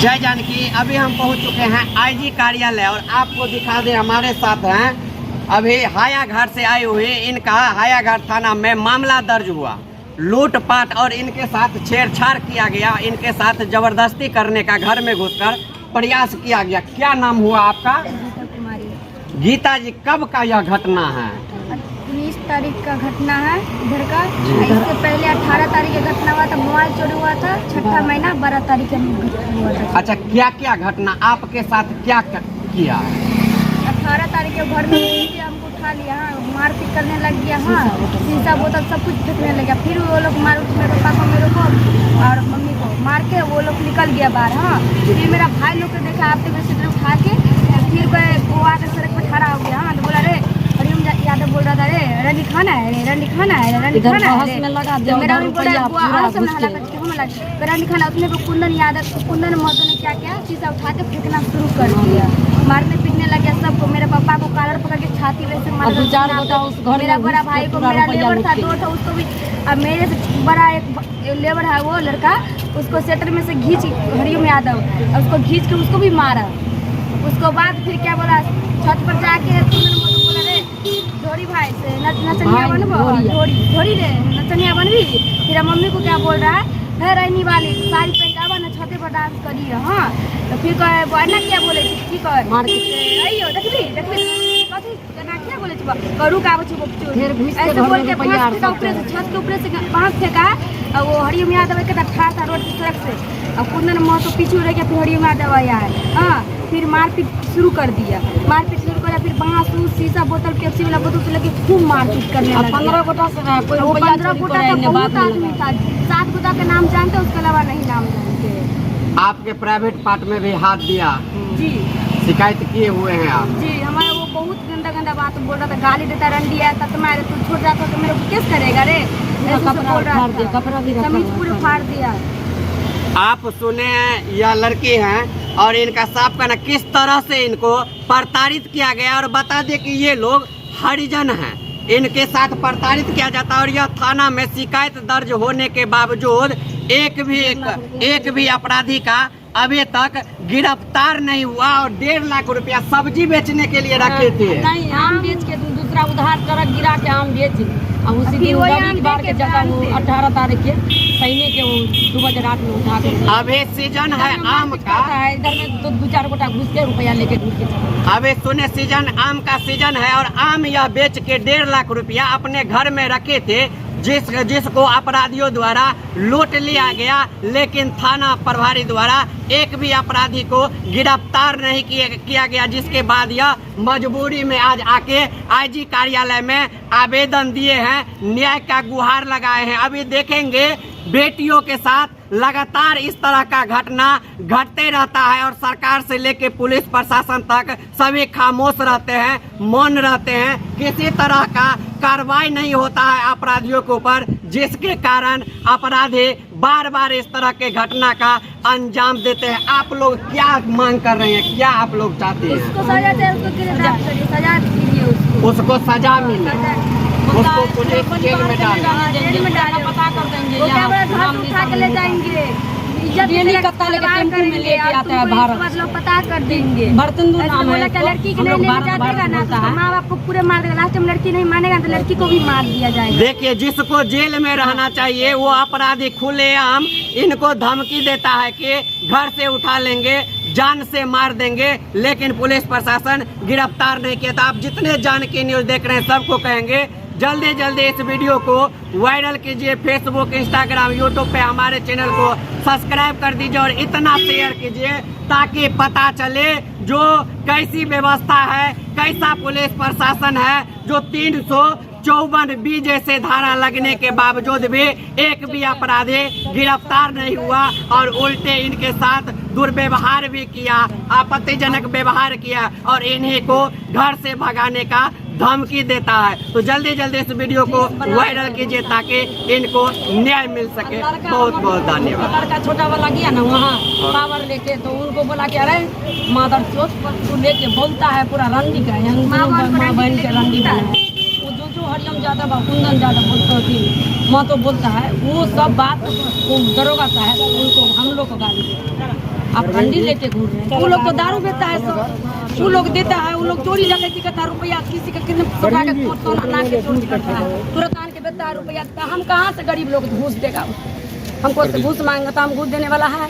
जय जानकी। अभी हम पहुंच चुके हैं आईजी कार्यालय और आपको दिखा दें हमारे साथ हैं अभी हायाघाट से आए हुए। इनका हायाघाट थाना में मामला दर्ज हुआ, लूटपाट और इनके साथ छेड़छाड़ किया गया, इनके साथ जबरदस्ती करने का घर में घुसकर प्रयास किया गया। क्या नाम हुआ आपका? गीता जी। कब का यह घटना है? 19 तारीख का घटना है इधर का। इससे पहले 18 तारीख का घटना हुआ था, मोबाइल चोरी हुआ था। 6ठा महीना 12 तारीख का हुआ था। अच्छा, क्या क्या घटना आपके साथ क्या किया? 18 तारीख के घर में हमको उठा लिया, मारपीट करने लग गया। हाँ, शीशा बोतल सब कुछ फेंकने लग गया। फिर वो लोग मेरे पापा को, मेरे को और मम्मी को मार के वो लोग निकल गया बाहर। हाँ, फिर मेरा भाई लोग को देखा, आपके में से उठा के फिर वो आकर सड़क पर खड़ा हो गया। हाँ, तो बोला रे यादव बोल रहा था, रे रंडी खाना है, रंडी खाना है, रंडी खाना है। मेरा रंडी खाना। उसमें कुंदन यादव, कुंदन महतो ने क्या किया, शीशा उठा के फेंकना शुरू कर दिया। मारने पीटने लग गया सबको। मेरे पापा को कॉलर पकड़ के छाती वैसे मार। मेरा बड़ा भाई को, मेरा लेबर था 2 था, उसको भी। अब मेरे से बड़ा एक लेबर है वो लड़का, उसको सेटर में से खींच, हरिओम यादव, उसको खींच के उसको भी मारा। उसको बाद फिर क्या बोला, छत पर जाके बोला रे धोरी भाई से नचनिया बनबो, धोरी रे नचनिया बनबी। फिर मम्मी को क्या बोल रहा है रहनी वाली साड़ी पहन के आवा ना, छते पर डांस करिए। हाँ, तो फिर कहे बहना क्या बोले ठीक है मार के आइयो देखबी कथी केना क्या बोले छी करू का बच्ची बच्ची ऐसे बोल के ऊपर से छत के ऊपर से बांस फेंका। और वो हरिओम यादव के ठाड़ था रोड की सड़क से। और कुंदन महतो पीछे रह गया। फिर हरिओम यादव आया है। हाँ, फिर मारपीट शुरू कर दिया। मारपीट शुरू कर फिर बांस शीशा बोतल पेप्सी वाला बोतल से लेके खूब मारपीट करने लगा। 15 गोटा से 15 गोटा का बहुत आदमी था। 7 गोटा का नाम जानते, उसके अलावा नहीं नाम जानते। आपके प्राइवेट पार्ट में भी हाथ दिया जी, शिकायत किए हुए हैं आप? जी, हमारे वो बहुत गंदा गंदा बात बोल रहा था, गाली देता, रंडी आया था तुम्हारे, तू छोड़ रहा था तो मेरे को केस करेगा रे, बोल रहा था। कमीज पूरे फाड़ दिया। आप सुने यह लड़की हैं और इनका साफ कहना किस तरह से इनको प्रताड़ित किया गया। और बता दें कि ये लोग हरिजन हैं, इनके साथ प्रताड़ित किया जाता है। और यह थाना में शिकायत दर्ज होने के बावजूद एक भी अपराधी का अभी तक गिरफ्तार नहीं हुआ। और 1.5 लाख रुपया सब्जी बेचने के लिए रखे थे। नहीं, आम बेच के दूसरा उधार ट्रक गिरा के आम बेच और उसी दिन बार के जगह 18 तारीख के महीने के 2 बजे रात में उठा के। अभी सीजन है आम का, इधर में 2-4 गोटा घुस के रुपया लेके घुस के। अभी सुने सीजन आम का सीजन है और आम यह बेच के 1.5 लाख रुपया अपने घर में रखे थे, जिसको अपराधियों द्वारा लूट लिया गया। लेकिन थाना प्रभारी द्वारा एक भी अपराधी को गिरफ्तार नहीं किया गया, जिसके बाद यह मजबूरी में आज आके आईजी कार्यालय में आवेदन दिए हैं, न्याय का गुहार लगाए हैं। अभी देखेंगे बेटियों के साथ लगातार इस तरह का घटना घटते रहता है और सरकार से लेके पुलिस प्रशासन तक सभी खामोश रहते हैं, मौन रहते हैं। किसी तरह का कार्रवाई नहीं होता है अपराधियों के ऊपर, जिसके कारण अपराधी बार बार इस तरह के घटना का अंजाम देते हैं। आप लोग क्या मांग कर रहे हैं, क्या आप लोग चाहते हैं? उसको सजा चाहिए, सजा दीजिए, उसको सजा मिले, उसको पुलिस जेल में डाले, पता कर देंगे, उठा के ले जाएंगे, लेके आता है भारत, मतलब पता कर देंगे। बर्तन लड़की को नहीं लेने जाएगा ना, माँ बाप को पूरे मार देगा। लास्ट में लड़की नहीं मानेगा तो लड़की को भी मार दिया जाएगा। देखिए, जिसको जेल में रहना चाहिए वो अपराधी खुलेआम इनको धमकी देता है कि घर से उठा लेंगे, जान से मार देंगे, लेकिन पुलिस प्रशासन गिरफ्तार नहीं किया। आप जितने जानकी न्यूज देख रहे हैं सबको कहेंगे जल्दी जल्दी इस वीडियो को वायरल कीजिए। फेसबुक, इंस्टाग्राम, यूट्यूब पे हमारे चैनल को सब्सक्राइब कर दीजिए और इतना शेयर कीजिए ताकि पता चले जो कैसी व्यवस्था है, कैसा पुलिस प्रशासन है, जो 354B जैसे धारा लगने के बावजूद भी एक भी अपराधी गिरफ्तार नहीं हुआ और उल्टे इनके साथ दुर्व्यवहार भी किया, आपत्तिजनक व्यवहार किया और इन्हीं को घर से भगाने का धमकी देता है। तो जल्दी जल्दी इस वीडियो को वायरल कीजिए ताकि इनको न्याय मिल सके। बहुत बहुत धन्यवाद। लड़का छोटा वाला गया ना वहाँ पावर लेके, तो उनको बोला कि अरे मादर चोट पर लेके बोलता है पूरा रंडी का, माँ बहन के रंडी का है। जो हरिओम यादव, कुंदन यादव बोलते होती, माँ तो बोलता है वो सब बात वो दरोगा साहब उनको हम लोग को गाली देते। आप रंडी लेके घूम रहे हैं। वो लोग तो दारू बेचता है सब, वो लोग देता है, वो लोग चोरी डकैती करता है, रुपया किसी का कितने सटा के सोना के चोरी करता है, तुरंत आन के बेचता है रुपया। हम कहाँ से गरीब लोग घूस देगा? हमको घूस मांगेगा तो हम घूस देने वाला है?